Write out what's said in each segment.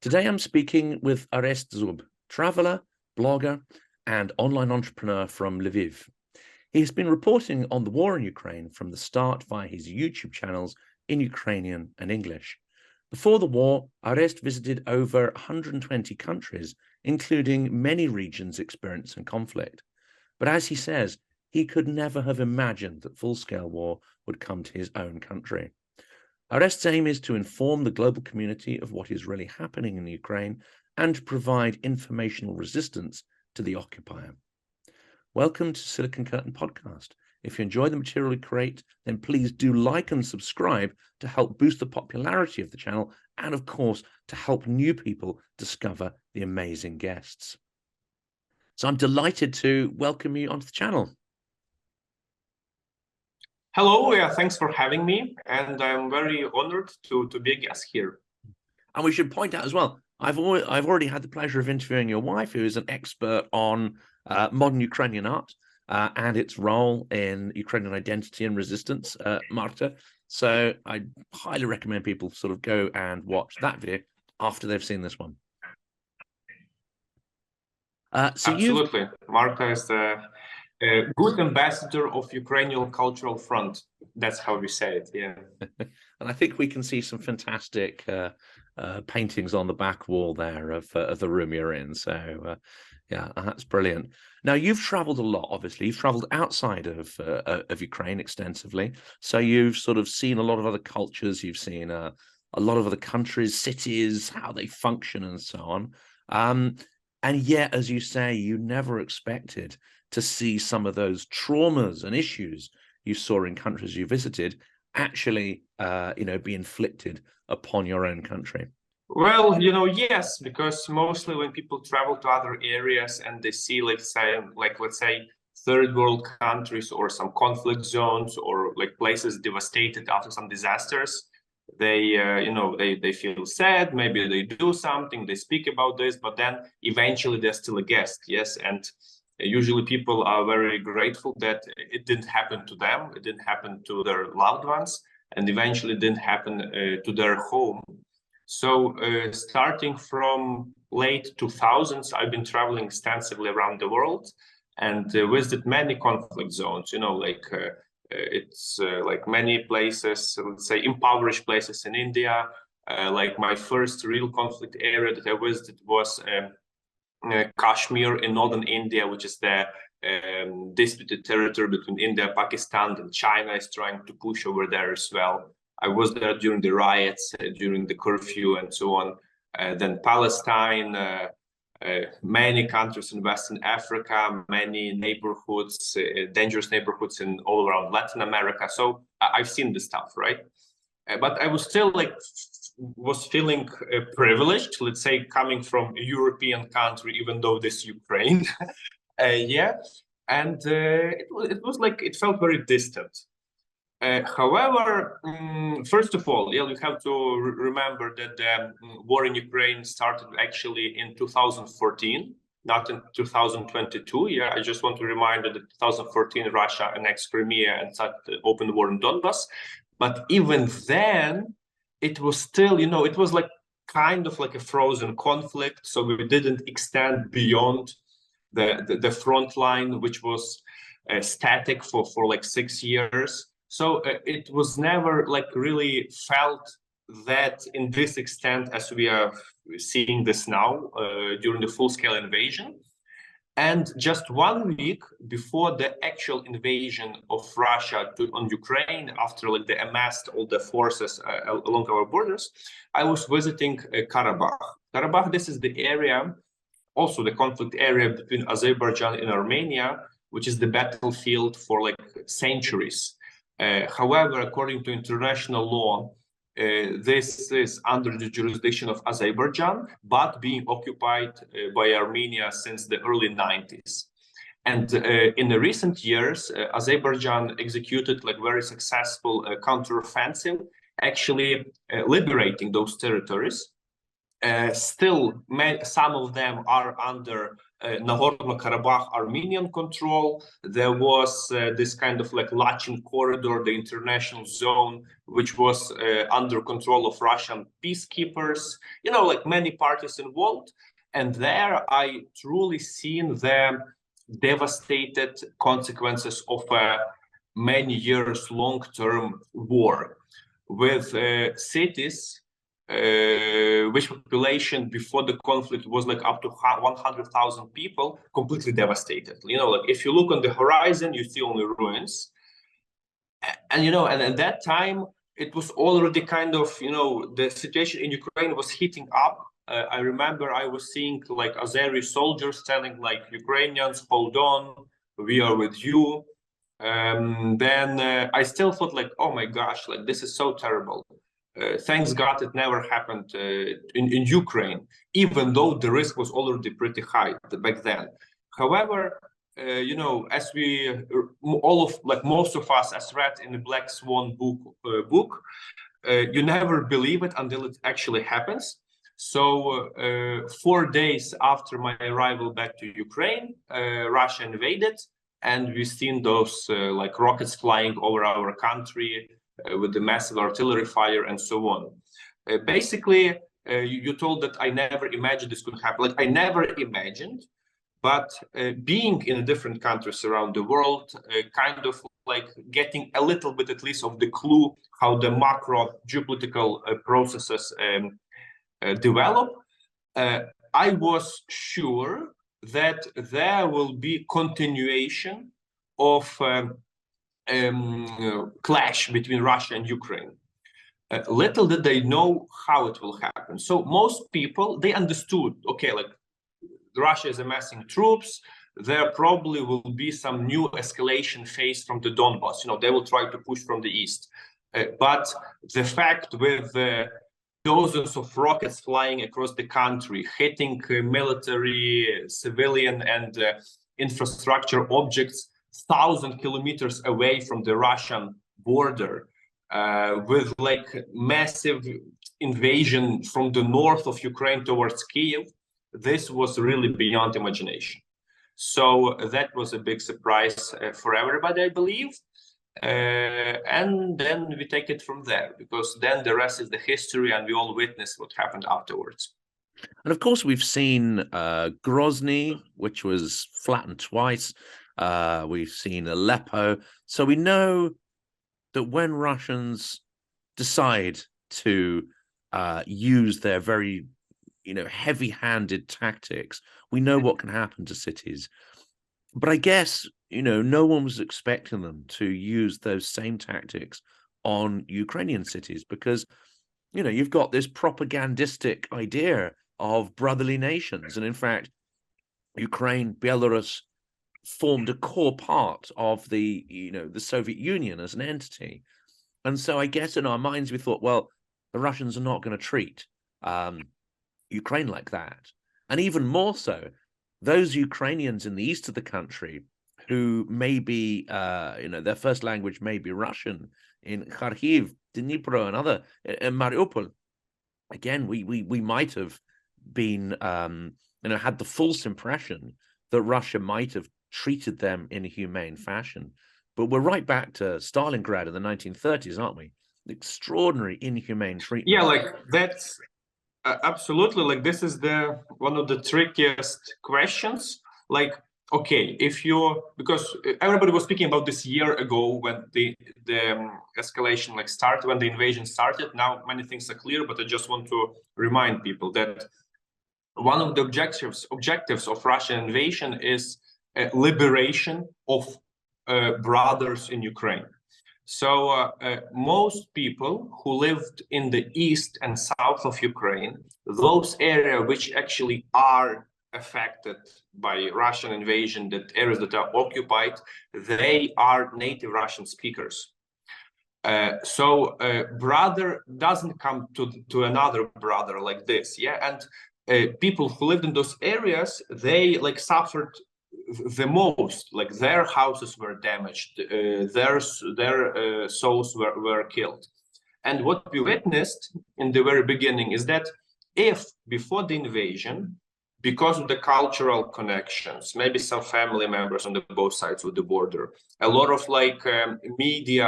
Today I'm speaking with Orest Zub, traveller, blogger, and online entrepreneur from Lviv. He has been reporting on the war in Ukraine from the start via his YouTube channels in Ukrainian and English. Before the war, Orest visited over 120 countries, including many regions experiencing conflict. But as he says, he could never have imagined that full-scale war would come to his own country. Orest's aim is to inform the global community of what is really happening in Ukraine and to provide informational resistance to the occupier. Welcome to Silicon Curtain Podcast. If you enjoy the material we create, then please do like and subscribe to help boost the popularity of the channel and, of course, to help new people discover the amazing guests. So I'm delighted to welcome you onto the channel. Hello, thanks for having me, and I'm very honored to be a guest here. And we should point out as well, I've already had the pleasure of interviewing your wife, who is an expert on modern Ukrainian art and its role in Ukrainian identity and resistance, Marta. So I highly recommend people sort of go and watch that video after they've seen this one. Absolutely. Marta is a good ambassador of Ukrainian cultural front. That's how we say it, yeah. And I think we can see some fantastic paintings on the back wall there of the room you're in. So yeah, that's brilliant. Now, you've traveled a lot, obviously. You've traveled outside of Ukraine extensively. So you've sort of seen a lot of other cultures. You've seen a lot of other countries, cities, how they function and so on. And yet, as you say, you never expected to see some of those traumas and issues you saw in countries you visited actually, be inflicted upon your own country. Well, yes, because mostly when people travel to other areas and they see, let's say, third world countries or some conflict zones or like places devastated after some disasters, they feel sad, maybe they do something, they speak about this, but then eventually they're still a guest, yes. And usually people are very grateful that it didn't happen to them, it didn't happen to their loved ones, and eventually it didn't happen to their home. So starting from late 2000s, I've been traveling extensively around the world and visited many conflict zones, it's like many places, let's say impoverished places in India. Like my first real conflict area that I visited was Kashmir in northern India, which is the disputed territory between India, Pakistan, and China is trying to push over there as well. I was there during the riots, during the curfew and so on. Then Palestine, many countries in Western Africa, many neighborhoods, dangerous neighborhoods in all around Latin America. So I've seen this stuff, right? But I was still was feeling privileged, let's say, coming from a European country, even though this is Ukraine. Yeah, and it felt very distant. However, first of all, we have to remember that the war in Ukraine started actually in 2014, not in 2022. Yeah, I just want to remind that in 2014, Russia annexed Crimea and started the open war in Donbass. But even then, it was still, it was kind of like a frozen conflict. So we didn't extend beyond the front line, which was static for like 6 years. So it was never really felt that in this extent as we are seeing this now during the full-scale invasion. And just 1 week before the actual invasion of Russia on Ukraine, after they amassed all the forces along our borders, I was visiting Karabakh. Karabakh, this is the area, also the conflict area between Azerbaijan and Armenia, which is the battlefield for centuries. However, according to international law, this is under the jurisdiction of Azerbaijan, but being occupied by Armenia since the early 90s. And in the recent years, Azerbaijan executed very successful counteroffensive, actually liberating those territories. Still, some of them are under Nagorno-Karabakh Armenian control. There was this kind of like Lachin corridor, the international zone, which was under control of Russian peacekeepers, you know, like many parties involved. And there I truly seen the devastated consequences of a many years long-term war with cities which population before the conflict was like up to 100,000 people, completely devastated. You know, like if you look on the horizon, you see only ruins. And, you know, and at that time, it was already kind of, you know, the situation in Ukraine was heating up. I remember I was seeing like Azeri soldiers telling like Ukrainians, hold on, we are with you. Then I still thought like, oh my gosh, like this is so terrible. Thanks God it never happened in Ukraine, even though the risk was already pretty high back then. However, you know, as we most of us as read in the Black Swan book, you never believe it until it actually happens. So 4 days after my arrival back to Ukraine, Russia invaded, and we've seen those like rockets flying over our country with the massive artillery fire and so on. Basically, you told that I never imagined this could happen. Like I never imagined, but being in different countries around the world, kind of like getting a little bit at least of the clue how the macro geopolitical processes develop, I was sure that there will be continuation of clash between Russia and Ukraine. Little did they know how it will happen. So most people, they understood, okay, like Russia is amassing troops, there probably will be some new escalation phase from the Donbass. You know, they will try to push from the east. But the fact with dozens of rockets flying across the country, hitting military, civilian, and infrastructure objects 1,000 kilometers away from the Russian border, with like massive invasion from the north of Ukraine towards Kiev, this was really beyond imagination. So that was a big surprise for everybody, I believe. And then we take it from there, because then the rest is the history, and we all witness what happened afterwards. And of course, we've seen Grozny, which was flattened twice. We've seen Aleppo. So we know that when Russians decide to use their very, heavy-handed tactics, we know what can happen to cities. But I guess, no one was expecting them to use those same tactics on Ukrainian cities, because, you've got this propagandistic idea of brotherly nations. And in fact, Ukraine, Belarus formed a core part of the, the Soviet Union as an entity. And so I guess in our minds, we thought, well, the Russians are not going to treat Ukraine like that. And even more so, those Ukrainians in the east of the country who may be, their first language may be Russian, in Kharkiv, Dnipro, and other, in Mariupol, again, we might have been, had the false impression that Russia might have treated them in a humane fashion. But we're right back to Stalingrad in the 1930s, aren't we? Extraordinary inhumane treatment. Yeah, like that's absolutely, like this is one of the trickiest questions. Like, okay, because everybody was speaking about this year ago when the escalation started, when the invasion started. Now many things are clear, but I just want to remind people that one of the objectives of Russian invasion is liberation of brothers in Ukraine. So most people who lived in the east and south of Ukraine, those areas which actually are affected by Russian invasion, that areas that are occupied, they are native Russian speakers. So brother doesn't come to another brother like this, yeah. And people who lived in those areas, they suffered the most. Like their houses were damaged, their souls were killed. And what we witnessed in the very beginning is that if before the invasion, because of the cultural connections, maybe some family members on the both sides of the border, a lot of like media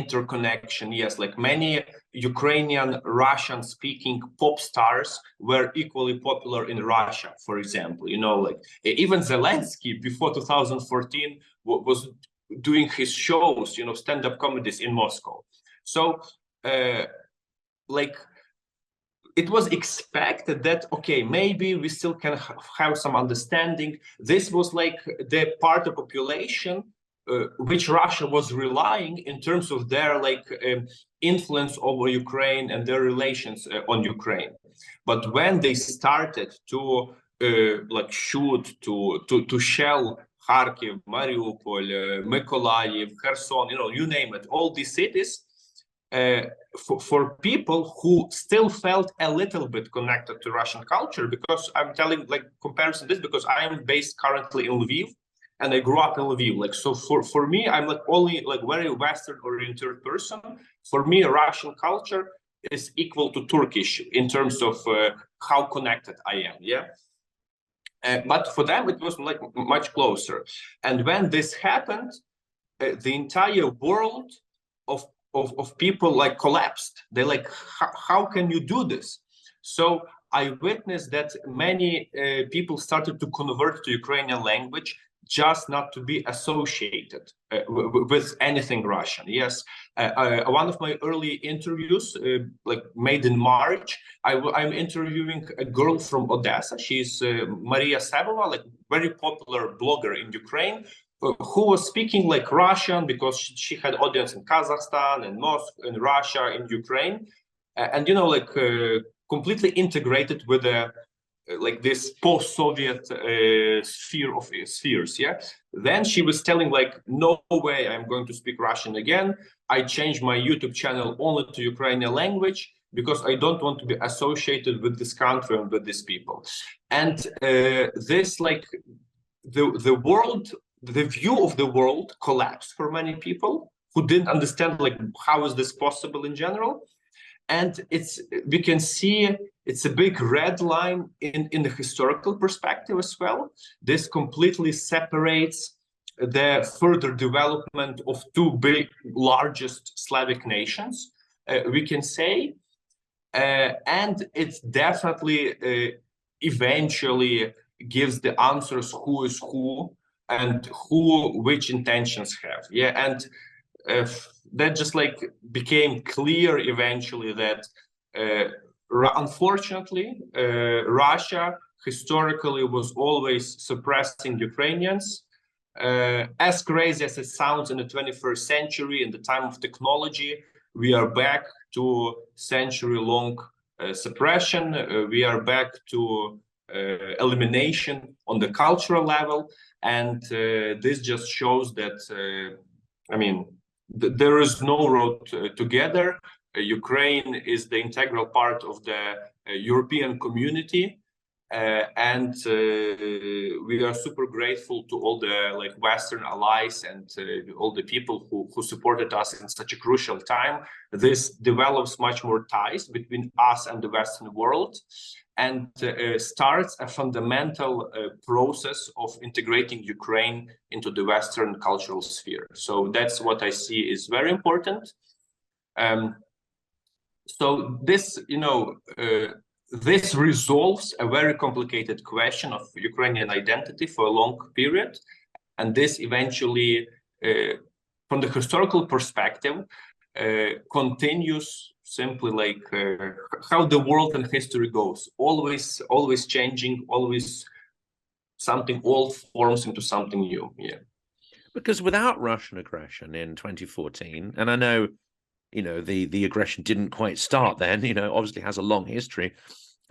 interconnection. Yes, like many Ukrainian Russian speaking pop stars were equally popular in Russia, for example. You know, like even Zelensky before 2014 was doing his shows, you know, stand-up comedies in Moscow. So like it was expected that, okay, maybe we still can have some understanding. This was like the part of population which Russia was relying in terms of their like influence over Ukraine and their relations on Ukraine. But when they started to like shoot, to shell Kharkiv, Mariupol, Mykolaiv, Kherson, you know, you name it, all these cities, for people who still felt a little bit connected to Russian culture, because I'm telling like comparison this because I am based currently in Lviv and I grew up in Lviv. Like, so for me, I'm like only like very Western oriented person. For me, Russian culture is equal to Turkish in terms of how connected I am. Yeah. But for them, it was like much closer. And when this happened, the entire world of people like collapsed. They like, how can you do this? So I witnessed that many people started to convert to Ukrainian language just not to be associated with anything Russian. Yes, one of my early interviews, like made in March, I'm interviewing a girl from Odessa. She's Maria Savova, like very popular blogger in Ukraine, who was speaking like Russian because she had audience in Kazakhstan and Moscow, in Russia, in Ukraine, and you know, like completely integrated with the like this post-Soviet sphere of spheres. Yeah. Then she was telling like, no way I'm going to speak Russian again. I changed my YouTube channel only to Ukrainian language because I don't want to be associated with this country and with these people. And this like the world, the view of the world collapsed for many people who didn't understand like how is this possible in general. And we can see it's a big red line in the historical perspective as well. This completely separates the further development of two largest Slavic nations, we can say. And it's definitely eventually gives the answers who is who and who which intentions have. Yeah, and that just like became clear eventually that unfortunately Russia historically was always suppressing Ukrainians. As crazy as it sounds in the 21st century, in the time of technology, we are back to century-long suppression. We are back to elimination on the cultural level. And this just shows that, I mean, there is no road together. Ukraine is the integral part of the European community. And we are super grateful to all the like Western allies and all the people who supported us in such a crucial time. This develops much more ties between us and the Western world, and starts a fundamental process of integrating Ukraine into the Western cultural sphere. So that's what I see is very important. So this, you know, this resolves a very complicated question of Ukrainian identity for a long period. And this eventually, from the historical perspective, continues simply like how the world and history goes, always changing, always something old forms into something new. Yeah. Because without Russian aggression in 2014, and I know, you know, the aggression didn't quite start then, you know, obviously has a long history.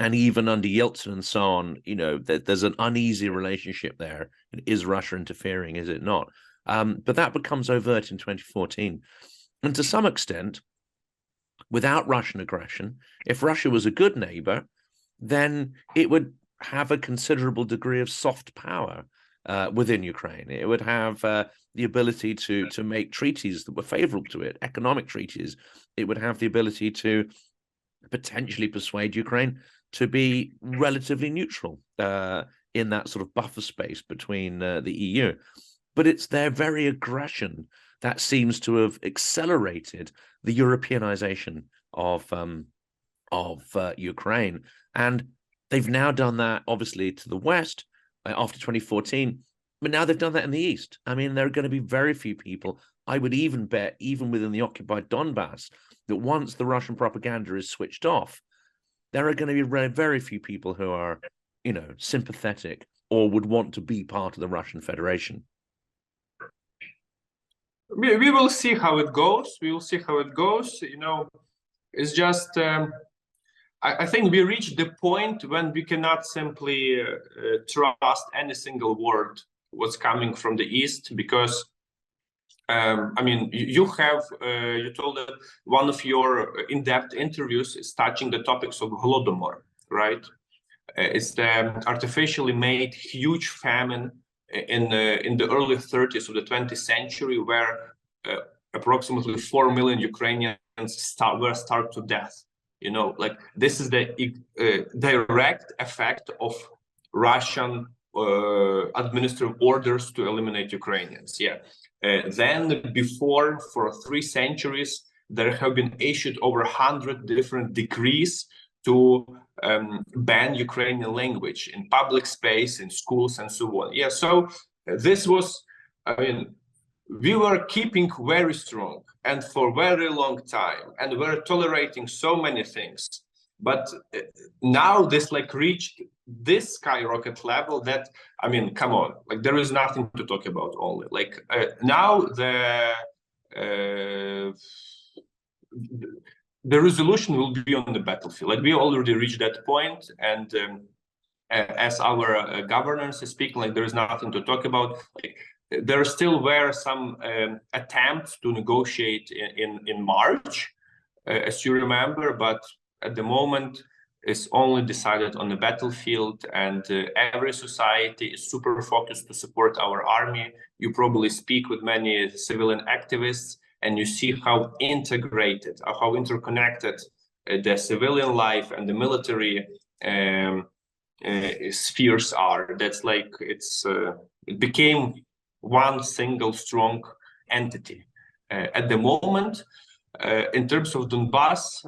And even under Yeltsin and so on, you know, there's an uneasy relationship there. Is Russia interfering? Is it not? But that becomes overt in 2014. And to some extent, without Russian aggression, if Russia was a good neighbor, then it would have a considerable degree of soft power within Ukraine. It would have the ability to make treaties that were favorable to it, economic treaties. It would have the ability to potentially persuade Ukraine to be relatively neutral in that sort of buffer space between the EU. But it's their very aggression that seems to have accelerated the Europeanization of Ukraine. And they've now done that, obviously, to the West after 2014, but now they've done that in the East. I mean, there are going to be very few people. I would even bet, even within the occupied Donbass, that once the Russian propaganda is switched off, there are going to be very few people who are, sympathetic or would want to be part of the Russian Federation. We will see how it goes. We will see how it goes. It's just, I think we reached the point when we cannot simply trust any single word what's coming from the East, because I mean, you told that one of your in-depth interviews is touching the topics of Holodomor, right? It's the artificially made huge famine in the early 30s of the 20th century, where approximately 4 million Ukrainians were starved to death. This is the direct effect of Russian administrative orders to eliminate Ukrainians. Then before, for 3 centuries, there have been issued over 100 different decrees to ban Ukrainian language in public space, in schools, and so on. So this was, we were keeping very strong and for a very long time, and we're tolerating so many things. But now this reached this skyrocket level that, come on, there is nothing to talk about only. Now the resolution will be on the battlefield. We already reached that point, and as our governors is speaking, there is nothing to talk about. There still were some attempts to negotiate in March, as you remember, but at the moment it's only decided on the battlefield, and every society is super focused to support our army. You probably speak with many civilian activists, and you see how integrated, how interconnected the civilian life and the military spheres are. That's it became one single strong entity. At the moment, in terms of Donbass,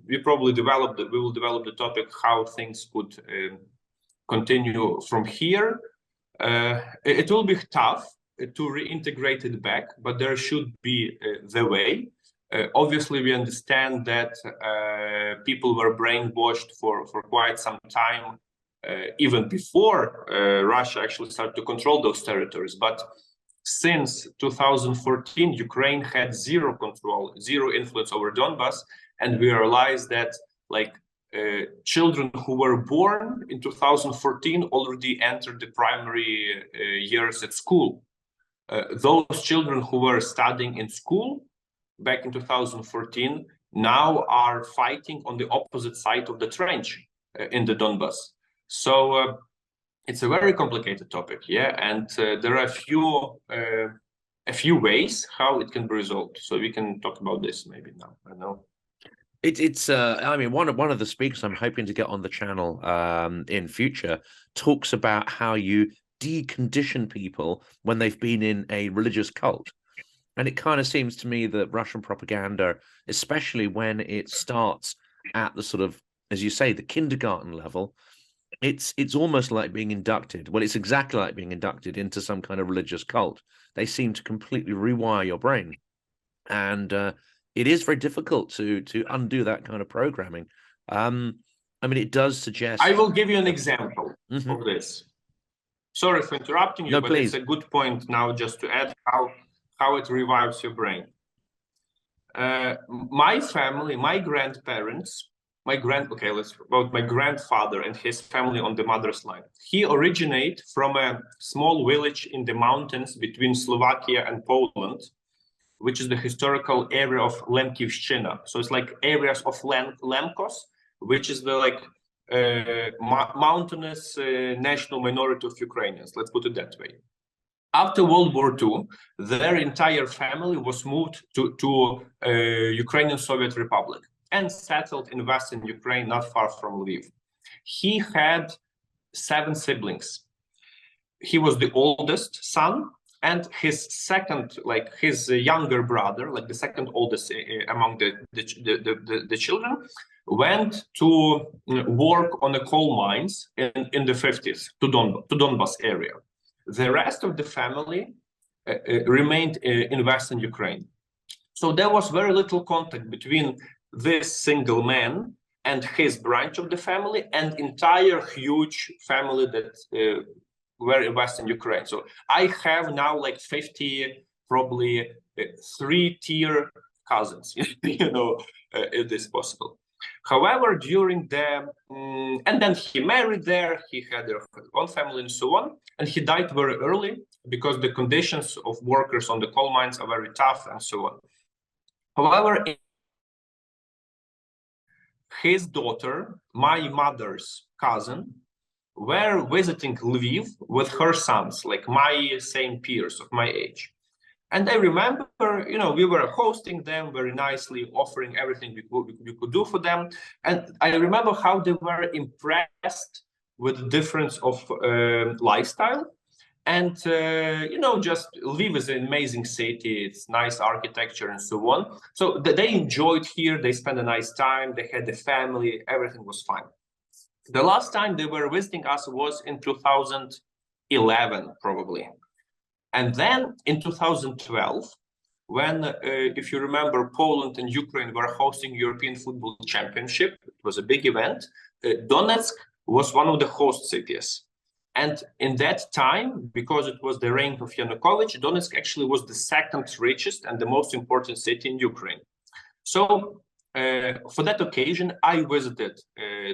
we will develop the topic how things could continue from here. It will be tough to reintegrate it back, but there should be the way. Obviously, we understand that people were brainwashed for quite some time, even before Russia actually started to control those territories. But since 2014, Ukraine had zero control, zero influence over Donbass, and we realized that children who were born in 2014 already entered the primary years at school. Those children who were studying in school back in 2014 now are fighting on the opposite side of the trench in the Donbass. So it's a very complicated topic, and there are a few ways how it can be resolved. So we can talk about this maybe now. I know. It's one of the speakers I'm hoping to get on the channel in future talks about how you decondition people when they've been in a religious cult. And it kind of seems to me that Russian propaganda, especially when it starts at the sort of, as you say, the kindergarten level, it's almost like being inducted. Well, it's exactly like being inducted into some kind of religious cult. They seem to completely rewire your brain. And it is very difficult to undo that kind of programming. It does suggest... I will give you an example of this. Sorry for interrupting you, no, but please. It's a good point now just to add how it revives your brain. My family, my grandparents, let's talk about my grandfather and his family on the mother's line. He originated from a small village in the mountains between Slovakia and Poland, which is the historical area of Lemkivshchina. So it's areas of Lemkos, which is the mountainous national minority of Ukrainians. Let's put it that way. After World War II, their entire family was moved to Ukrainian Soviet Republic. and settled in Western Ukraine, not far from Lviv. He had 7 siblings. He was the oldest son, and his second, like his younger brother, like the second oldest among the children, went to work on the coal mines in the 50s to Donbas area. The rest of the family remained in Western Ukraine. So there was very little contact between this single man and his branch of the family and entire huge family that were in Western Ukraine. So I have now like 50, probably 3-tier cousins, you know, if this is possible. However, during the, and then he married there, he had their own family and so on, and he died very early because the conditions of workers on the coal mines are very tough and so on. However, his daughter, my mother's cousin, were visiting Lviv with her sons, like my same peers of my age. And I remember, you know, we were hosting them very nicely, offering everything we could do for them. And I remember how they were impressed with the difference of lifestyle. And, you know, just Lviv is an amazing city. It's nice architecture and so on. So they enjoyed here. They spent a nice time. They had a family. Everything was fine. The last time they were visiting us was in 2011, probably. And then in 2012, when, if you remember, Poland and Ukraine were hosting European Football Championship, it was a big event, Donetsk was one of the host cities. And in that time, because it was the reign of Yanukovych, Donetsk actually was the second richest and the most important city in Ukraine. So for that occasion, I visited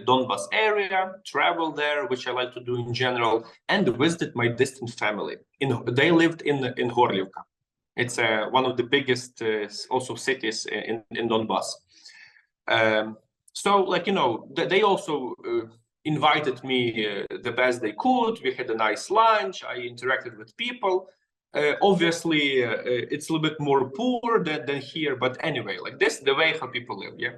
Donbas area, traveled there, which I like to do in general, and visited my distant family. They lived in Horlivka. It's one of the biggest also cities in Donbas. So, like, you know, they also invited me the best they could. We had a nice lunch. I interacted with people. Obviously, it's a little bit more poor than here, but anyway, like this, the way how people live, yeah.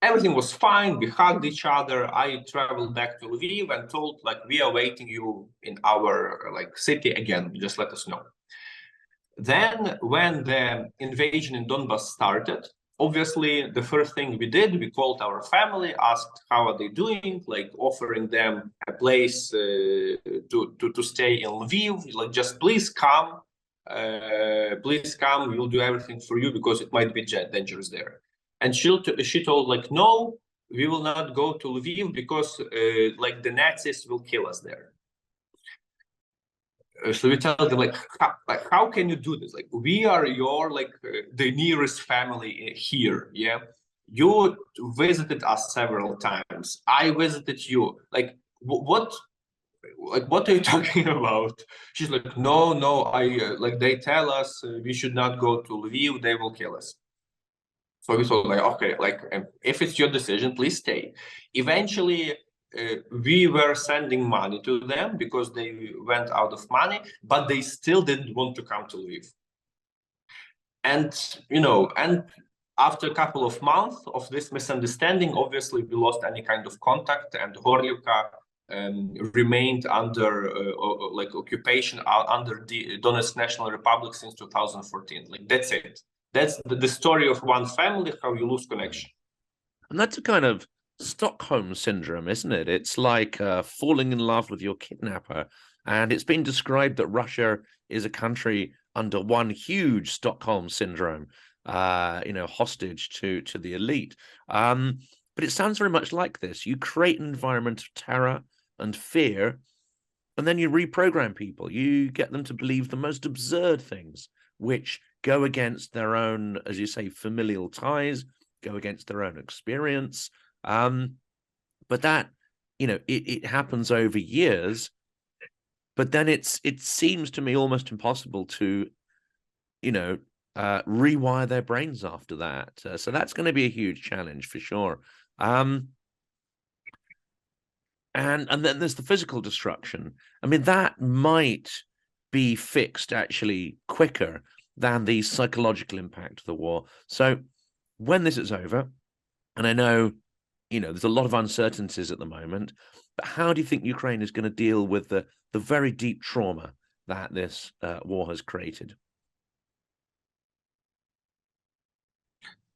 Everything was fine. We hugged each other. I traveled back to Lviv and told, like, we are waiting you in our like city again. Just let us know. Then, when the invasion in Donbas started, obviously, the first thing we did, we called our family, asked how are they doing, like offering them a place to stay in Lviv, like just please come, we'll do everything for you because it might be dangerous there. And she told like, no, we will not go to Lviv because like the Nazis will kill us there. So we tell them like how can you do this? Like, we are your like the nearest family here, yeah. You visited us several times. I visited you. Like what are you talking about? She's like, no. I like they tell us we should not go to Lviv. They will kill us. So we thought like, okay, like if it's your decision, please stay. Eventually. We were sending money to them because they went out of money, but they still didn't want to come to Lviv. And, you know, and after a couple of months of this misunderstanding, obviously we lost any kind of contact, and Horlivka remained under like occupation under the Donetsk National Republic since 2014. Like that's it. That's the story of one family, how you lose connection. And that's a kind of Stockholm syndrome, isn't it? It's like falling in love with your kidnapper. And it's been described that Russia is a country under one huge Stockholm syndrome, you know, hostage to the elite. But it sounds very much like this. You create an environment of terror and fear, and then you reprogram people. You get them to believe the most absurd things, which go against their own, as you say, familial ties, go against their own experience. But that, you know, it happens over years, but then it seems to me almost impossible to, you know, rewire their brains after that. So that's going to be a huge challenge for sure. And then there's the physical destruction. I mean, that might be fixed actually quicker than the psychological impact of the war. So when this is over, And I know, there's a lot of uncertainties at the moment, but how do you think Ukraine is going to deal with the very deep trauma that this war has created?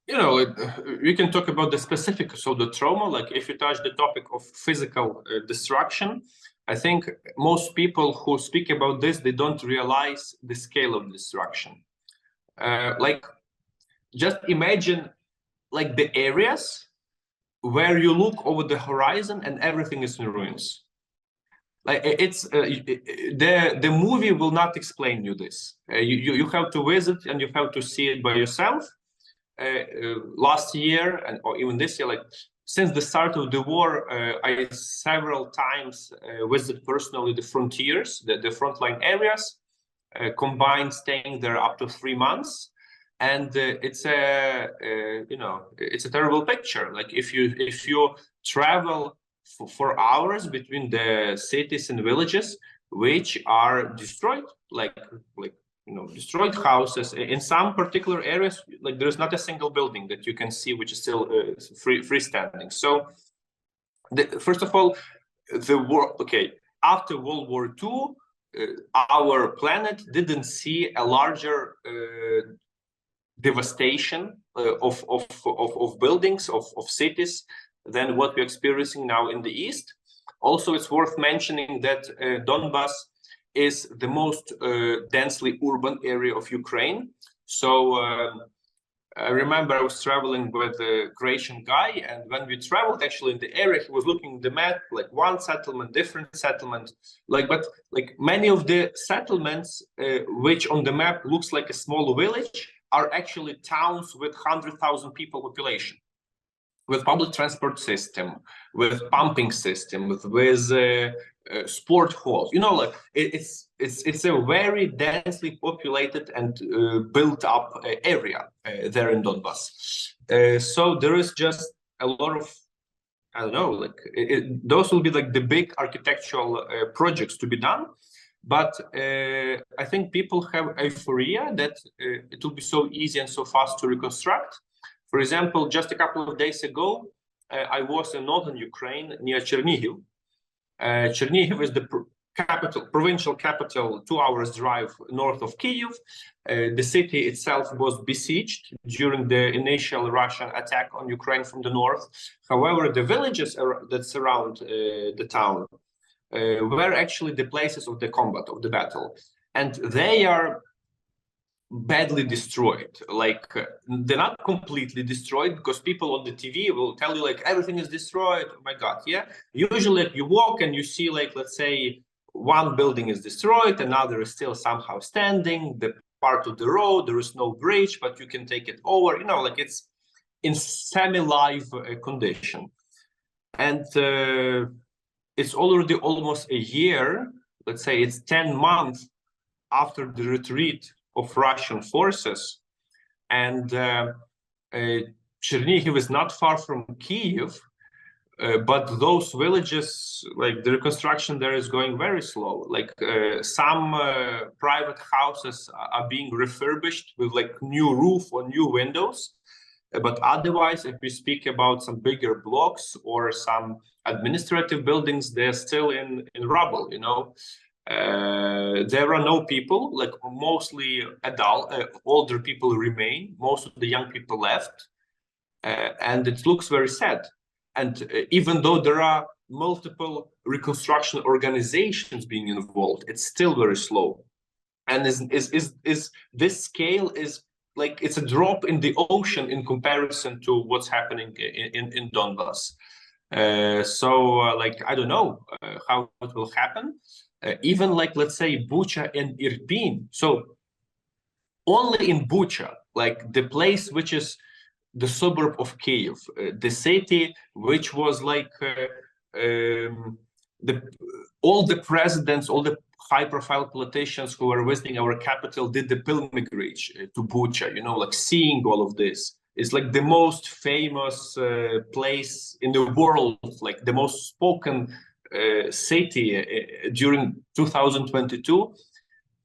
We can talk about the specifics of the trauma. Like if you touch the topic of physical destruction, I think most people who speak about this, they don't realize the scale of destruction. Like just imagine like the areas where you look over the horizon and everything is in ruins. Like it's the movie will not explain you this. You have to visit and you have to see it by yourself. Last year or even this year, like since the start of the war, I several times visited personally the frontiers, the frontline areas, combined staying there up to 3 months. And it's a it's a terrible picture. Like if you travel for hours between the cities and villages which are destroyed, like destroyed houses in some particular areas, like there's not a single building that you can see which is still freestanding. So first of all, the war, after World War II, our planet didn't see a larger devastation of buildings, of cities than what we're experiencing now in the East. Also, it's worth mentioning that Donbas is the most densely urban area of Ukraine. So I remember I was traveling with a Croatian guy, and when we traveled actually in the area, he was looking at the map, like one settlement, different settlement, but many of the settlements which on the map looks like a small village are actually towns with 100,000 people population, with public transport system, with pumping system, with sport halls. It's a very densely populated and built up area there in Donbas. So there is just a lot of, I don't know, those will be like the big architectural projects to be done. But I think people have euphoria that it will be so easy and so fast to reconstruct. For example, just a couple of days ago, I was in northern Ukraine near Chernihiv. Chernihiv is the provincial capital, 2 hours drive north of Kyiv. The city itself was besieged during the initial Russian attack on Ukraine from the north. However, the villages that surround the town were actually the places of the combat, of the battle. And they are badly destroyed. They're not completely destroyed, because people on the TV will tell you like everything is destroyed. Oh my God, yeah. Usually you walk and you see let's say one building is destroyed, another is still somehow standing, the part of the road, there is no bridge, but you can take it over, it's in semi-live condition. And it's already almost a year, let's say it's 10 months after the retreat of Russian forces, and Chernihiv is not far from Kyiv, but those villages, the reconstruction there is going very slow. Some private houses are being refurbished with new roof or new windows, but otherwise, if we speak about some bigger blocks or some administrative buildings, they're still in rubble. There are no people, mostly older people remain. Most of the young people left, and it looks very sad. And even though there are multiple reconstruction organizations being involved, it's still very slow. And this scale is it's a drop in the ocean in comparison to what's happening in Donbas. So I don't know how it will happen. Even let's say Bucha and Irpin. So only in Bucha, the place which is the suburb of Kyiv, the city which was all the presidents, all the high-profile politicians who were visiting our capital did the pilgrimage to Bucha. Seeing all of this is the most famous place in the world, the most spoken city during 2022.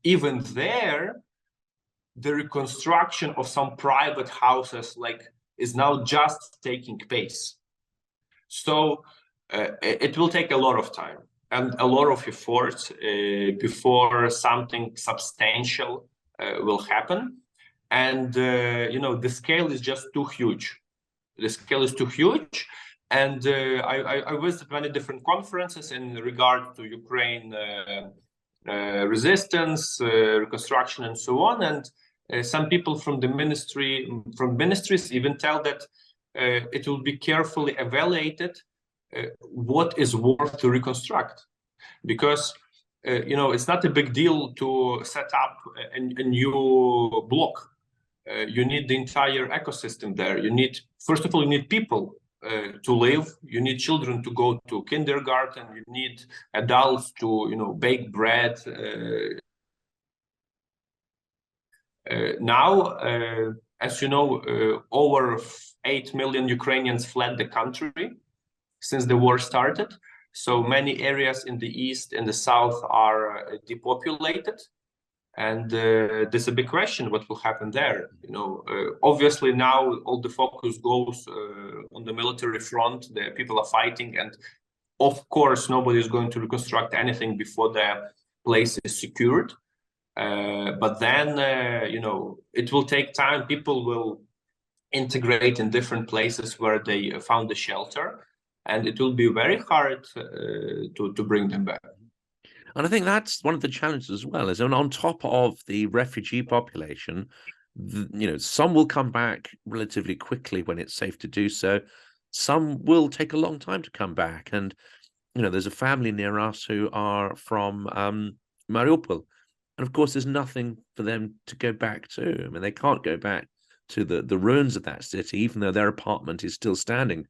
Even there, the reconstruction of some private houses is now just taking place. So it will take a lot of time and a lot of effort before something substantial will happen. And, the scale is just too huge. The scale is too huge. And I visited many different conferences in regard to Ukraine resistance, reconstruction, and so on. And some people from the ministries even tell that it will be carefully evaluated what is worth to reconstruct, because it's not a big deal to set up a new block. You need the entire ecosystem there. First of all, you need people to live. You need children to go to kindergarten. You need adults to bake bread. Now, as you know, over 8 million Ukrainians fled the country since the war started. So many areas in the east and the south are depopulated. And there's a big question, what will happen there? Obviously now all the focus goes on the military front. The people are fighting, and of course nobody is going to reconstruct anything before the place is secured. But then, it will take time. People will integrate in different places where they found the shelter, and it will be very hard to bring them back. And I think that's one of the challenges as well, is on top of the refugee population, some will come back relatively quickly when it's safe to do so. Some will take a long time to come back. And, there's a family near us who are from Mariupol. And of course, there's nothing for them to go back to. I mean, they can't go back to the ruins of that city, even though their apartment is still standing.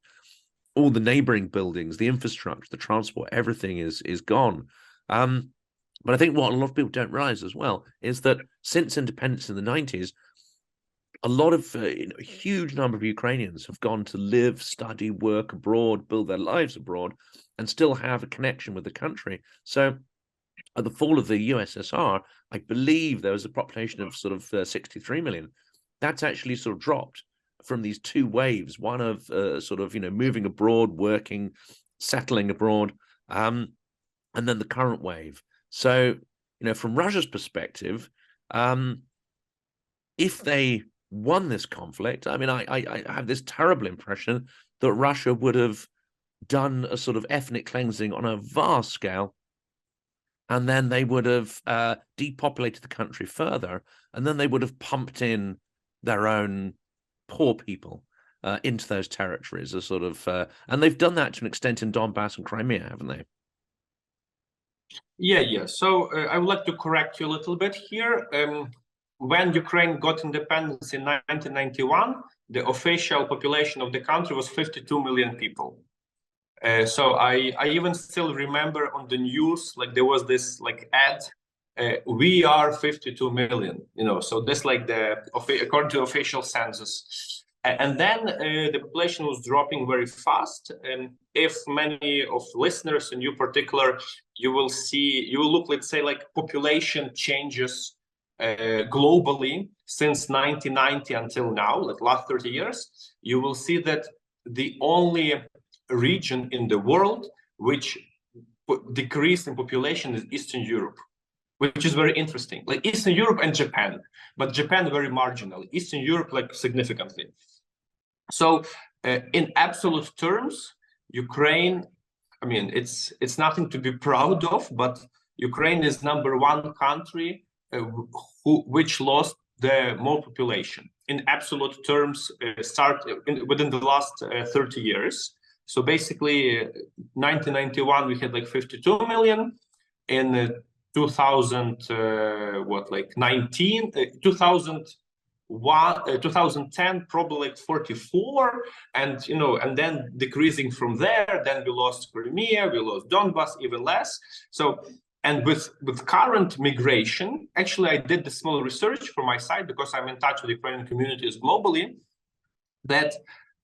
All the neighboring buildings, the infrastructure, the transport, everything is gone. But I think what a lot of people don't realize as well is that since independence in the 90s, a lot of a huge number of Ukrainians have gone to live, study, work abroad, build their lives abroad, and still have a connection with the country. So at the fall of the USSR, I believe there was a population of sort of 63 million. That's actually sort of dropped from these two waves, one of moving abroad, working, settling abroad, and then the current wave. So, from Russia's perspective, if they won this conflict, I mean, I have this terrible impression that Russia would have done a sort of ethnic cleansing on a vast scale, and then they would have depopulated the country further, and then they would have pumped in their own poor people into those territories, and they've done that to an extent in Donbass and Crimea, haven't they? Yeah. So I would like to correct you a little bit here. When Ukraine got independence in 1991, the official population of the country was 52 million people. So I even still remember on the news, like there was this ad, we are 52 million, so this according to official census. And then the population was dropping very fast. And if many of listeners, and you particular, you will look, let's say, like population changes globally since 1990 until now, like last 30 years, you will see that the only region in the world which decreased in population is Eastern Europe, which is very interesting. Like Eastern Europe and Japan, but Japan very marginal, Eastern Europe like significantly. So in absolute terms, Ukraine, I mean, it's nothing to be proud of, but Ukraine is #1 country which lost the more population in absolute terms within the last 30 years. So basically, 1991 we had like 52 million. In 2010 probably like 44, and then decreasing from there. Then we lost Crimea, we lost Donbass, even less. So, and with current migration, actually I did the small research for my site because I'm in touch with Ukrainian communities globally, that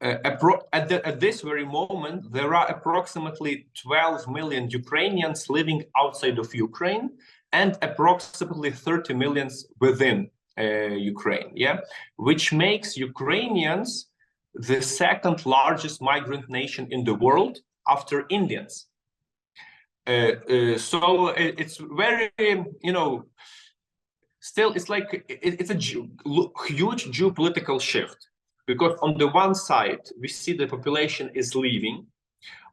at this very moment there are approximately 12 million Ukrainians living outside of Ukraine and approximately 30 million within Ukraine, which makes Ukrainians the second largest migrant nation in the world after Indians. So it's very, still it's like it's a huge geopolitical shift, because on the one side we see the population is leaving,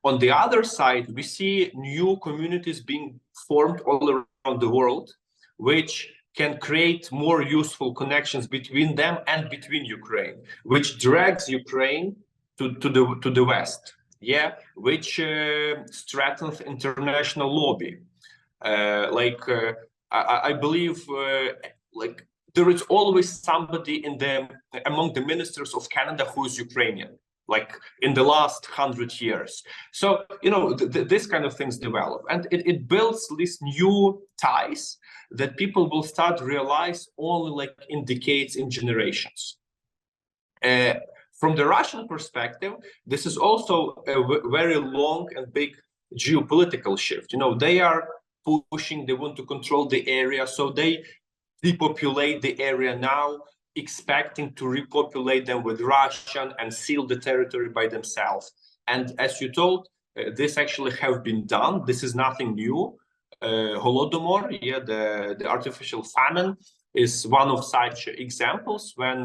on the other side we see new communities being formed all around the world, which can create more useful connections between them and between Ukraine, which drags Ukraine to the West, which strengthens international lobby. I believe like there is always somebody among the ministers of Canada who is Ukrainian, like in the last 100 years. So, this kind of things develop, and it builds these new ties that people will start to realize only like in decades, in generations. From the Russian perspective, this is also a very long and big geopolitical shift. They are pushing, they want to control the area, so they depopulate the area now, expecting to repopulate them with Russian and seal the territory by themselves. And as you told, this actually have been done. This is nothing new. Holodomor, the artificial famine, is one of such examples. When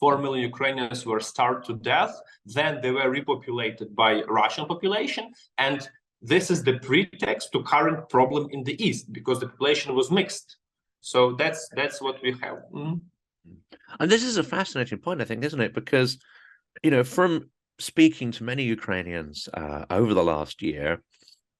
4 million Ukrainians were starved to death, then they were repopulated by Russian population, and this is the pretext to current problem in the East, because the population was mixed. So that's what we have. And this is a fascinating point, I think, isn't it? Because, from speaking to many Ukrainians over the last year,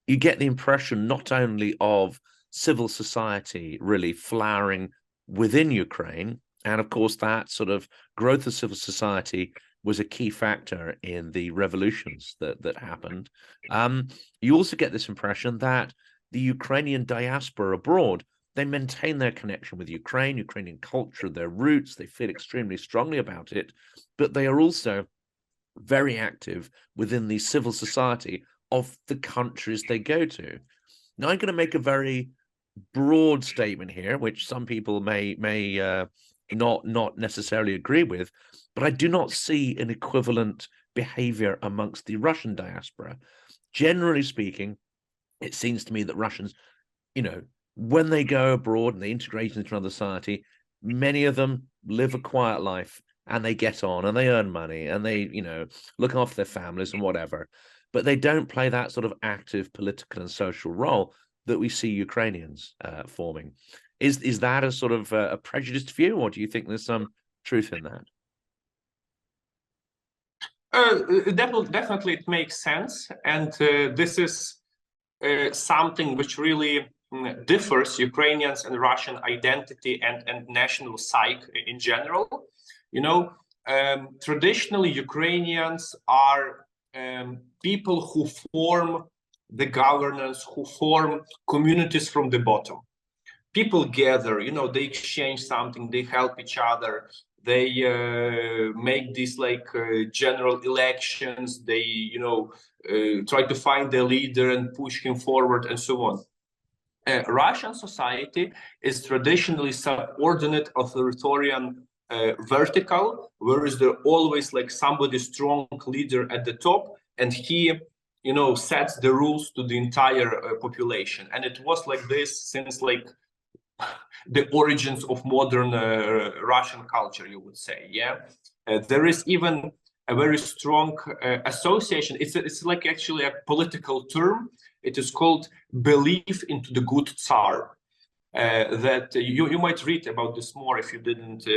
you get the impression not only of civil society really flowering within Ukraine, and of course that sort of growth of civil society was a key factor in the revolutions that happened. You also get this impression that the Ukrainian diaspora abroad, they maintain their connection with Ukraine, Ukrainian culture, their roots. They feel extremely strongly about it, but they are also very active within the civil society of the countries they go to. Now, I'm going to make a very broad statement here, which some people may not necessarily agree with, but I do not see an equivalent behavior amongst the Russian diaspora. Generally speaking, it seems to me that Russians, when they go abroad and they integrate into another society, many of them live a quiet life and they get on and they earn money and they, look after their families and whatever. But they don't play that sort of active political and social role that we see Ukrainians forming. Is that a sort of a prejudiced view, or do you think there's some truth in that? Definitely it makes sense, and this is something which really differs Ukrainians and Russian identity and national psyche in general. Traditionally Ukrainians are people who form the governance, who form communities from the bottom. People gather, they exchange something, they help each other, they make these general elections, they try to find a leader and push him forward and so on. Russian society is traditionally subordinate, authoritarian, vertical, whereas there always somebody strong leader at the top, and he sets the rules to the entire population. And it was like this since the origins of modern Russian culture, you would say. There is even a very strong association. It's actually a political term. It is called belief into the good Tsar. That you might read about this more if you didn't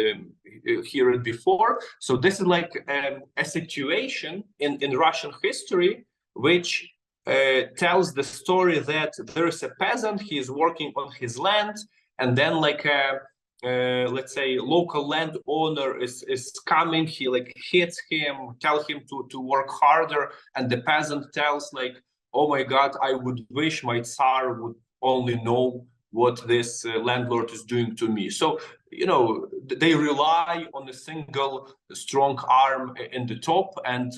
hear it before. So this is a situation in Russian history which tells the story that there is a peasant, he is working on his land, and then let's say local landowner is coming, he hits him, tell him to work harder, and the peasant tells oh my God, I would wish my Tsar would only know what this landlord is doing to me. So, they rely on a single strong arm in the top and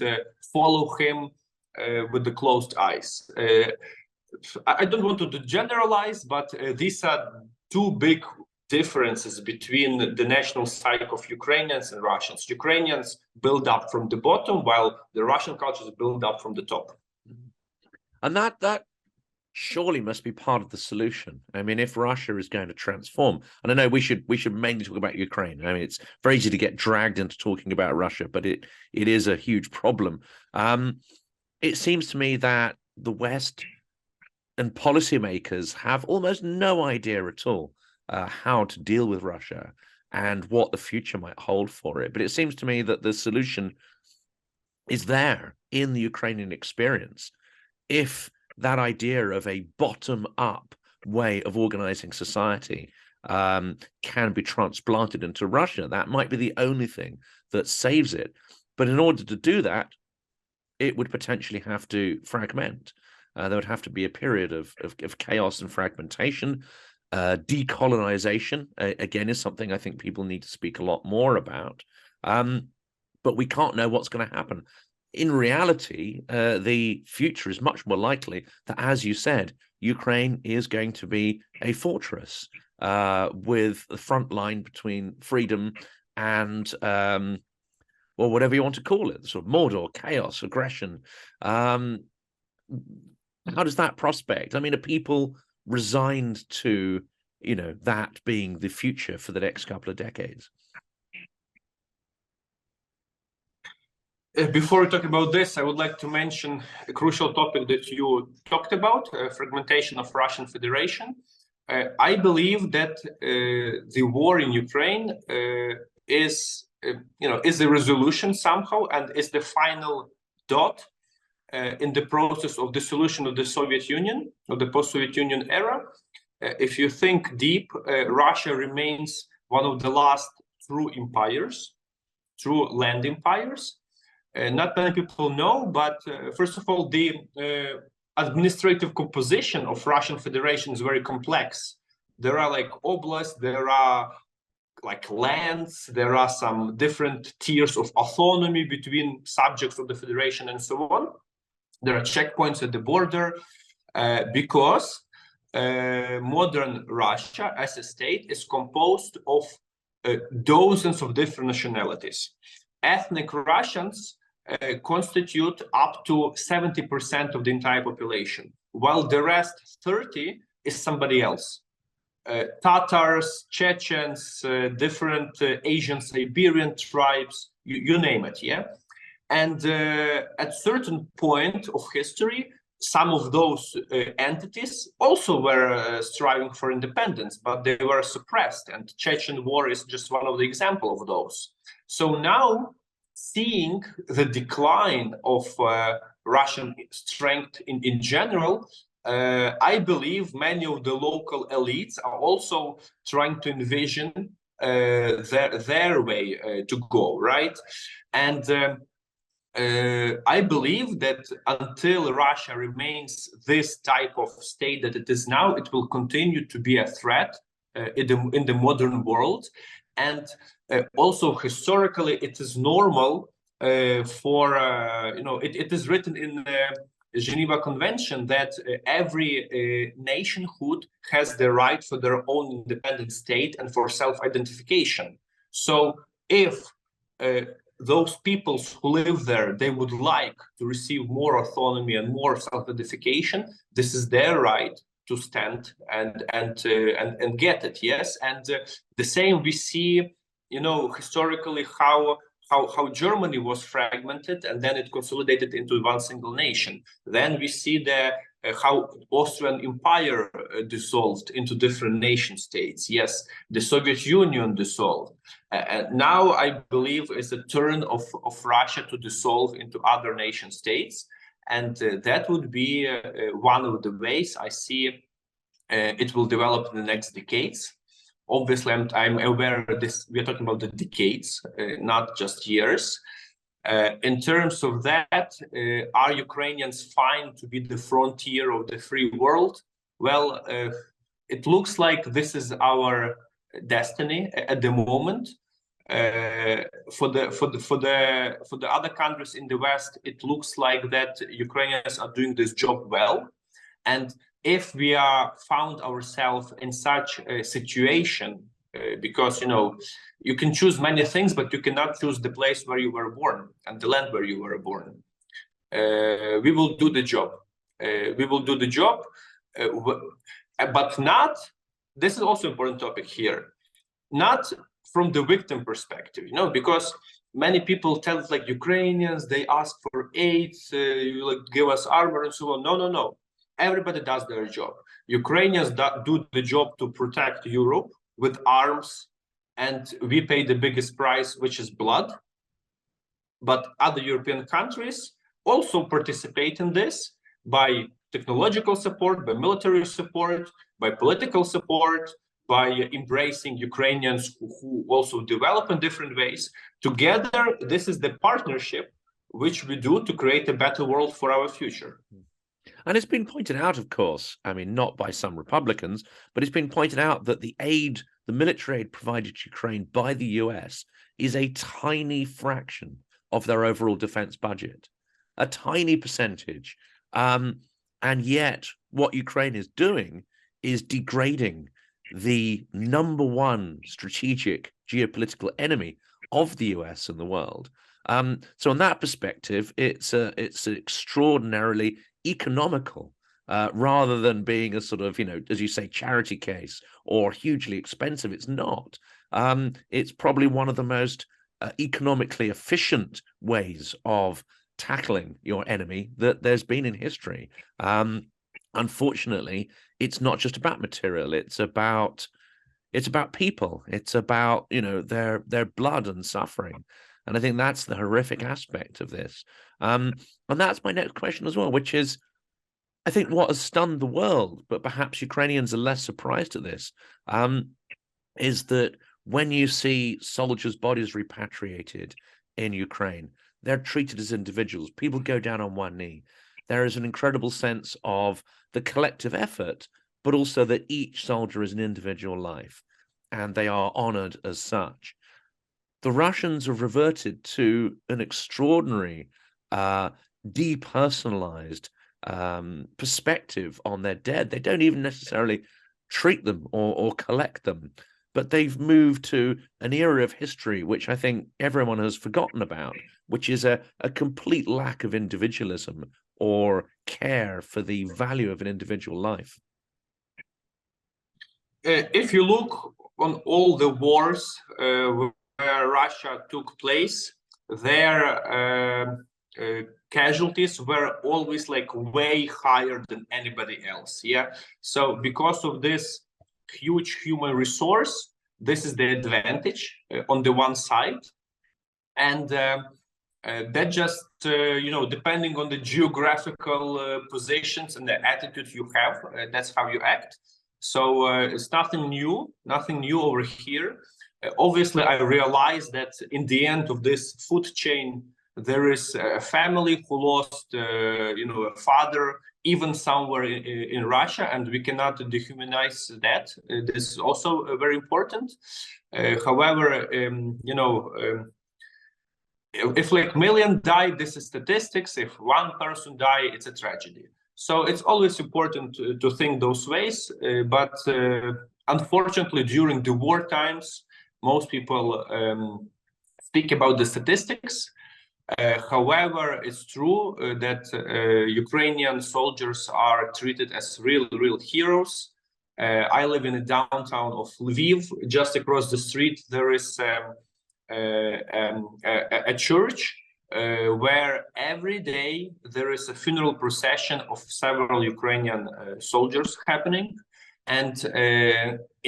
follow him with the closed eyes. I don't want to generalize, but these are two big differences between the national psyche of Ukrainians and Russians. Ukrainians build up from the bottom, while the Russian culture is built up from the top. And that surely must be part of the solution. I mean, if Russia is going to transform, and I know we should mainly talk about Ukraine. I mean, it's very easy to get dragged into talking about Russia, but it is a huge problem. It seems to me that the West and policymakers have almost no idea at all how to deal with Russia and what the future might hold for it. But it seems to me that the solution is there in the Ukrainian experience. If that idea of a bottom-up way of organizing society can be transplanted into Russia, that might be the only thing that saves it. But in order to do that, it would potentially have to fragment. There would have to be a period of chaos and fragmentation. Decolonization, again, is something I think people need to speak a lot more about. But we can't know what's going to happen. In reality, the future is much more likely that, as you said, Ukraine is going to be a fortress with the front line between freedom and, well, whatever you want to call it, sort of Mordor, chaos, aggression. How does that prospect? I mean, are people resigned to, that being the future for the next couple of decades? Before we talk about this, I would like to mention a crucial topic that you talked about, fragmentation of Russian Federation. I believe that the war in Ukraine is a resolution somehow, and is the final dot in the process of dissolution of the Soviet Union, of the post-Soviet Union era. If you think deep, Russia remains one of the last true empires, true land empires. Not many people know, but first of all, the administrative composition of Russian Federation is very complex. There are like oblasts, there are like lands, there are some different tiers of autonomy between subjects of the federation and so on. There are checkpoints at the border because modern Russia as a state is composed of dozens of different nationalities. Ethnic Russians constitute up to 70% of the entire population, while the rest 30 is somebody else. Tatars, Chechens, different Asian Siberian tribes, you name it, yeah? And at certain point of history, some of those entities also were striving for independence, but they were suppressed, and Chechen War is just one of the examples of those. So now, seeing the decline of Russian strength in general, I believe many of the local elites are also trying to envision their way to go, right? And I believe that until Russia remains this type of state that it is now, it will continue to be a threat in the modern world. And also historically, it is normal it is written in the Geneva Convention that every nationhood has the right for their own independent state and for self-identification. So if those peoples who live there, they would like to receive more autonomy and more self-identification, this is their right to stand and get it. Yes, and the same we see, historically how Germany was fragmented and then it consolidated into one single nation. Then we see how Austrian Empire dissolved into different nation states. Yes, the Soviet Union dissolved. And now I believe is a turn of Russia to dissolve into other nation states. And that would be one of the ways I see it will develop in the next decades. Obviously, I'm aware of this. We are talking about the decades, not just years. In terms of that, are Ukrainians fine to be the frontier of the free world? Well, it looks like this is our destiny at the moment. For the other countries in the West, it looks like that Ukrainians are doing this job well. And if we are found ourselves in such a situation because you can choose many things, but you cannot choose the place where you were born and the land where you were born. We will do the job. We will do the job, but not. This is also an important topic here. Not from the victim perspective, because many people tell us, like, Ukrainians, they ask for aid, you like give us armor and so on. No. Everybody does their job. Ukrainians do the job to protect Europe with arms, and we pay the biggest price, which is blood. But other European countries also participate in this by technological support, by military support, by political support, by embracing Ukrainians who also develop in different ways. Together, this is the partnership which we do to create a better world for our future. And it's been pointed out, of course, I mean, not by some Republicans, but it's been pointed out that the military aid provided to Ukraine by the US is a tiny fraction of their overall defense budget, a tiny percentage. And yet what Ukraine is doing is degrading the number one strategic geopolitical enemy of the US and the world. So in that perspective, it's extraordinarily economical, rather than being a sort of, as you say, charity case or hugely expensive. It's not. It's probably one of the most economically efficient ways of tackling your enemy that there's been in history. Unfortunately, it's not just about material. It's about people. It's about their blood and suffering. And I think that's the horrific aspect of this. And that's my next question as well, which is, I think what has stunned the world, but perhaps Ukrainians are less surprised at this, is that when you see soldiers' bodies repatriated in Ukraine, they're treated as individuals. People go down on one knee. There is an incredible sense of the collective effort, but also that each soldier is an individual life, and they are honored as such. The Russians have reverted to an extraordinary, depersonalized perspective on their dead. They don't even necessarily treat them or collect them, but they've moved to an era of history which I think everyone has forgotten about, which is a complete lack of individualism or care for the value of an individual life. If you look on all the wars where Russia took place, their casualties were always like way higher than anybody else. So because of this huge human resource, this is the advantage on the one side, and that just depending on the geographical positions and the attitude you have, that's how you act. So it's nothing new over here. Obviously, I realize that in the end of this food chain, there is a family who lost, a father, even somewhere in Russia, and we cannot dehumanize that. This is also very important. However, if like million die, this is statistics. If one person die, it's a tragedy. So it's always important to think those ways. But unfortunately, during the war times, most people speak about the statistics. However, it's true that Ukrainian soldiers are treated as real heroes. I live in the downtown of Lviv. Just across the street, there is a church where every day there is a funeral procession of several Ukrainian soldiers happening. And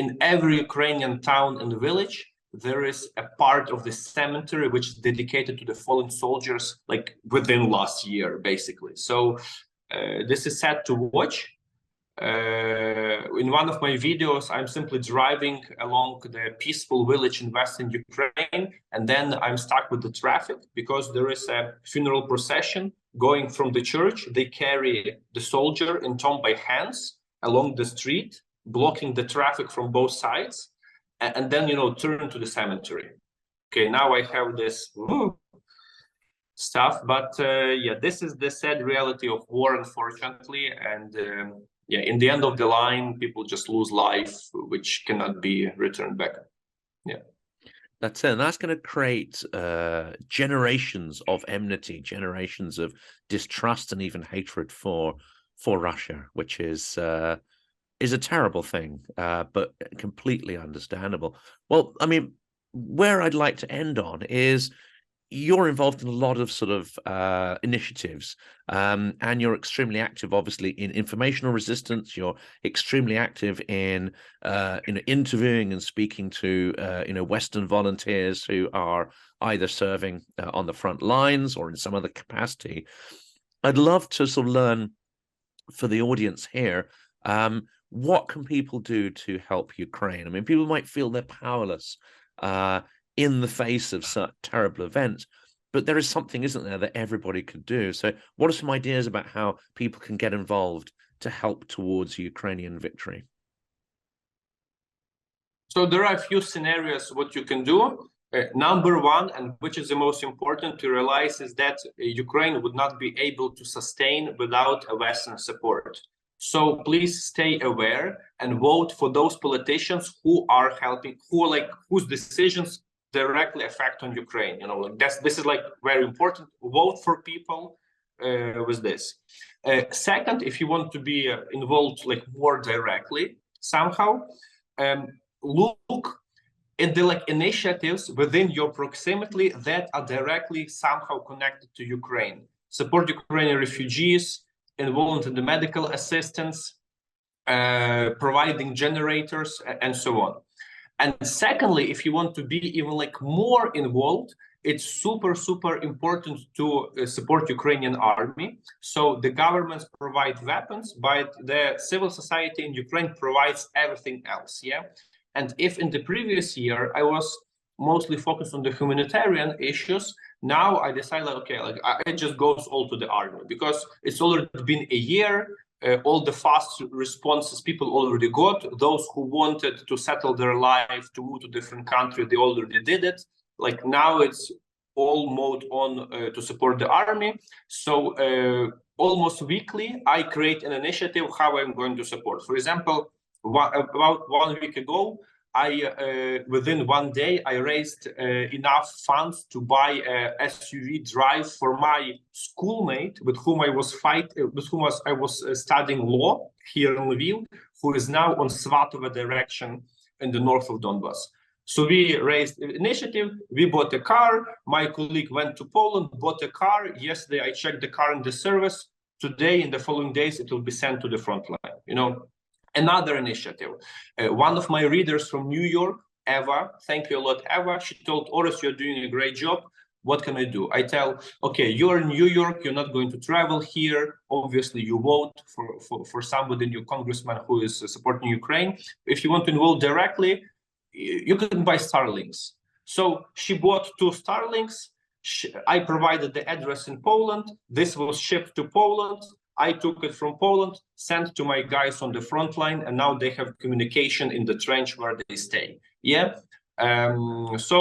in every Ukrainian town and village, there is a part of the cemetery which is dedicated to the fallen soldiers, like within last year, basically. So this is sad to watch. In one of my videos, I'm simply driving along the peaceful village in Western Ukraine, and then I'm stuck with the traffic because there is a funeral procession going from the church. They carry the soldier entombed by hands along the street, blocking the traffic from both sides, and then, turn to the cemetery. Okay, now I have this stuff, but this is the sad reality of war, unfortunately, and in the end of the line, people just lose life, which cannot be returned back. Yeah. That's it. And that's going to create generations of enmity, generations of distrust, and even hatred for Russia, which is a terrible thing, but completely understandable. Well, I mean, where I'd like to end on is you're involved in a lot of sort of initiatives, and you're extremely active, obviously, in informational resistance. You're extremely active in interviewing and speaking to Western volunteers who are either serving on the front lines or in some other capacity. I'd love to sort of learn, for the audience here, what can people do to help Ukraine? I mean, people might feel they're powerless in the face of such terrible events, but there is something, isn't there, that everybody could do? So what are some ideas about how people can get involved to help towards Ukrainian victory? So there are a few scenarios what you can do. Number one, and which is the most important to realize, is that Ukraine would not be able to sustain without a Western support. So please stay aware and vote for those politicians who are helping, whose decisions directly affect on Ukraine. This is like very important. Vote for people with this. Second, if you want to be involved like more directly somehow, look at the initiatives within your proximity that are directly somehow connected to Ukraine. Support Ukrainian refugees, involved in the medical assistance, providing generators, and so on. And secondly, if you want to be even more involved, it's super important to support Ukrainian army. So the governments provide weapons, but the civil society in Ukraine provides everything else. Yeah. And if in the previous year I was mostly focused on the humanitarian issues, now I decided, it just goes all to the army, because it's already been a year. All the fast responses people already got. Those who wanted to settle their life, to move to different country, they already did it. Now it's all mode on to support the army. So almost weekly, I create an initiative how I'm going to support. For example, about 1 week ago, within 1 day, I raised enough funds to buy a SUV drive for my schoolmate with whom I was studying law here in Lviv, who is now on Svatove direction in the north of Donbass. So we raised initiative. We bought a car. My colleague went to Poland, bought a car. Yesterday, I checked the car in the service. Today, in the following days, it will be sent to the front line. Another initiative. One of my readers from New York, Eva, thank you a lot, Eva, she told Orest, you're doing a great job. What can I do? I tell, okay, you're in New York, you're not going to travel here. Obviously, you vote for somebody, your congressman who is supporting Ukraine. If you want to involve directly, you can buy Starlinks. So she bought 2 Starlinks. I provided the address in Poland. This was shipped to Poland. I took it from Poland, sent to my guys on the front line, and now they have communication in the trench where they stay. Yeah. So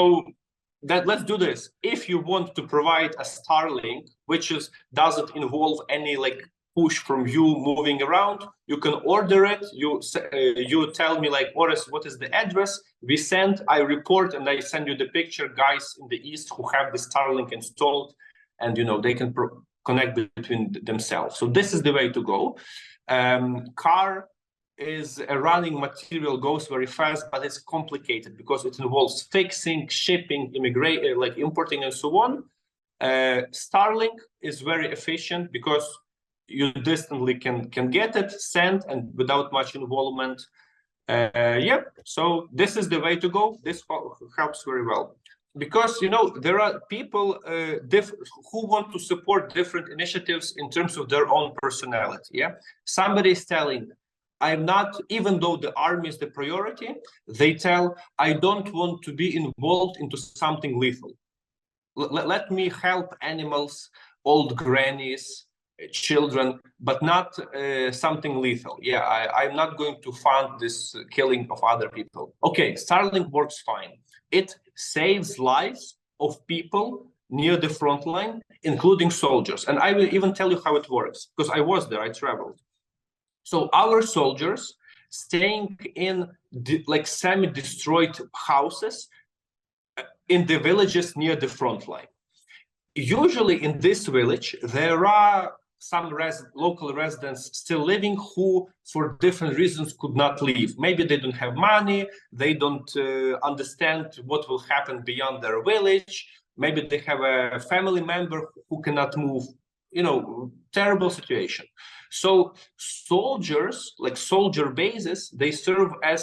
let's do this. If you want to provide a Starlink, which doesn't involve any push from you moving around, you can order it. You tell me Orest, what is the address? We send, I report, and I send you the picture, guys in the east who have the Starlink installed, and they can connect between themselves. So this is the way to go. Car is a running material, goes very fast, but it's complicated because it involves fixing, shipping, importing, and so on. Starlink is very efficient because you distantly can get it, send, and without much involvement. So this is the way to go. This helps very well. Because there are people who want to support different initiatives in terms of their own personality. Yeah, somebody is telling, I'm not, even though the army is the priority, they tell, I don't want to be involved into something lethal. Let me help animals, old grannies, children, but not something lethal. Yeah, I'm not going to fund this killing of other people. Okay, Starlink works fine. It saves lives of people near the front line, including soldiers. And I will even tell you how it works, because I was there, I traveled. So our soldiers staying in like semi-destroyed houses in the villages near the front line. Usually in this village, there are some local residents still living who, for different reasons, could not leave. Maybe they don't have money, they don't understand what will happen beyond their village. Maybe they have a family member who cannot move. You know, terrible situation. So soldiers, like soldier bases, they serve as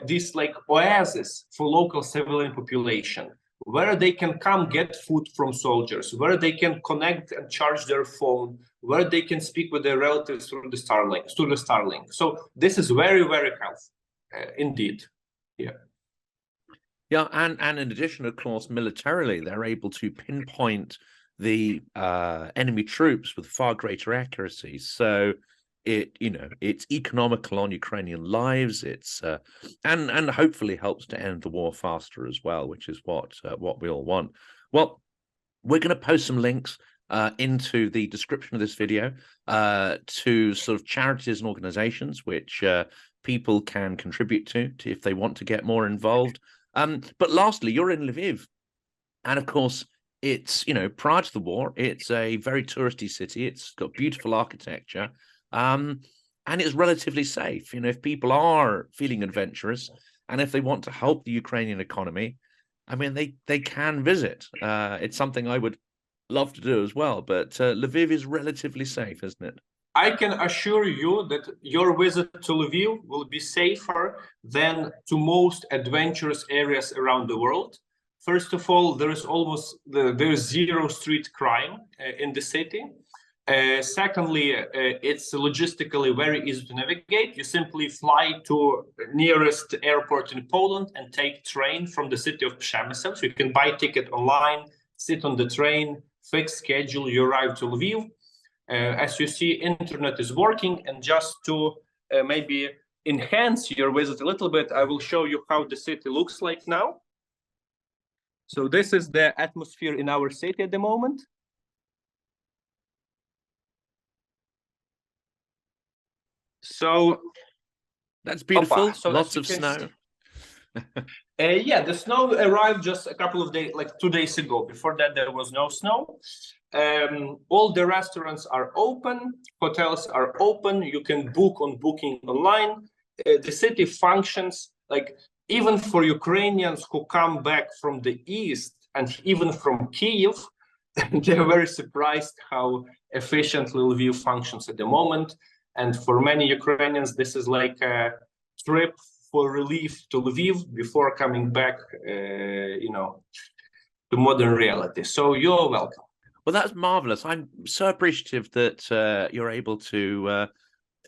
these like oases for local civilian population, where they can come get food from soldiers, where they can connect and charge their phone, where they can speak with their relatives through the Starlink. So this is very, very helpful, indeed. Yeah. Yeah, and in addition, of course, militarily, they're able to pinpoint the enemy troops with far greater accuracy. So it's economical on Ukrainian lives. It's and hopefully helps to end the war faster as well, which is what we all want. Well, we're going to post some links into the description of this video to sort of charities and organizations which people can contribute to if they want to get more involved. But lastly, you're in Lviv, and of course, it's, prior to the war, it's a very touristy city. It's got beautiful architecture, and it's relatively safe. If people are feeling adventurous and if they want to help the Ukrainian economy, I mean, they can visit. It's something I would love to do as well, but Lviv is relatively safe, isn't it? I can assure you that your visit to Lviv will be safer than to most adventurous areas around the world. First of all, there is zero street crime in the city. Secondly, it's logistically very easy to navigate. You simply fly to nearest airport in Poland and take train from the city of Przemysl. So you can buy ticket online, sit on the train, fixed schedule, you arrive to Lviv. As you see, internet is working, and just to maybe enhance your visit a little bit, I will show you how the city looks like now. So this is the atmosphere in our city at the moment. So that's beautiful. So lots of snow. Yeah, the snow arrived just a couple of days, like 2 days ago. Before that, there was no snow. All the restaurants are open, hotels are open. You can book on booking online. The city functions like, even for Ukrainians who come back from the east and even from Kyiv, they're very surprised how efficiently Lviv functions at the moment. And for many Ukrainians, this is like a trip for relief to Lviv before coming back, to modern reality. So you're welcome. Well, that's marvelous. I'm so appreciative that you're able to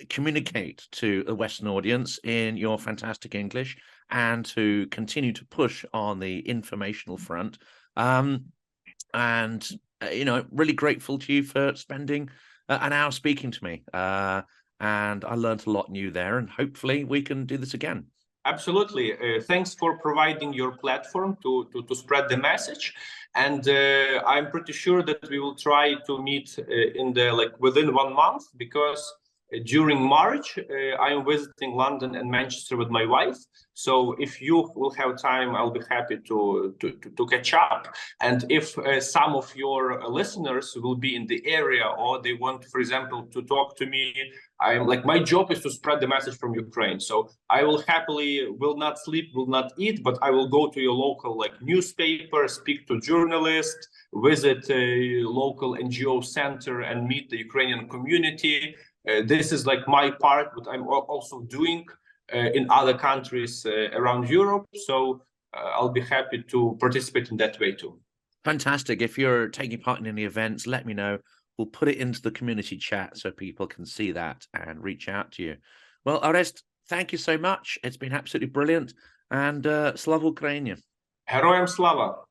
communicate to a Western audience in your fantastic English and to continue to push on the informational front. And really grateful to you for spending an hour speaking to me. And I learned a lot new there, and hopefully we can do this again. Absolutely. Thanks for providing your platform to spread the message. And I'm pretty sure that we will try to meet within 1 month, because during March, I am visiting London and Manchester with my wife. So if you will have time, I'll be happy to catch up. And if some of your listeners will be in the area, or they want, for example, to talk to me, my job is to spread the message from Ukraine. So I will will not sleep, will not eat, but I will go to your local newspaper, speak to journalists, visit a local NGO center and meet the Ukrainian community. This is my part, but I'm also doing in other countries around Europe. So I'll be happy to participate in that way too. Fantastic. If you're taking part in any events, let me know. We'll put it into the community chat so people can see that and reach out to you. Well, Orest, thank you so much. It's been absolutely brilliant. And Slava Ukraini. Героям слава!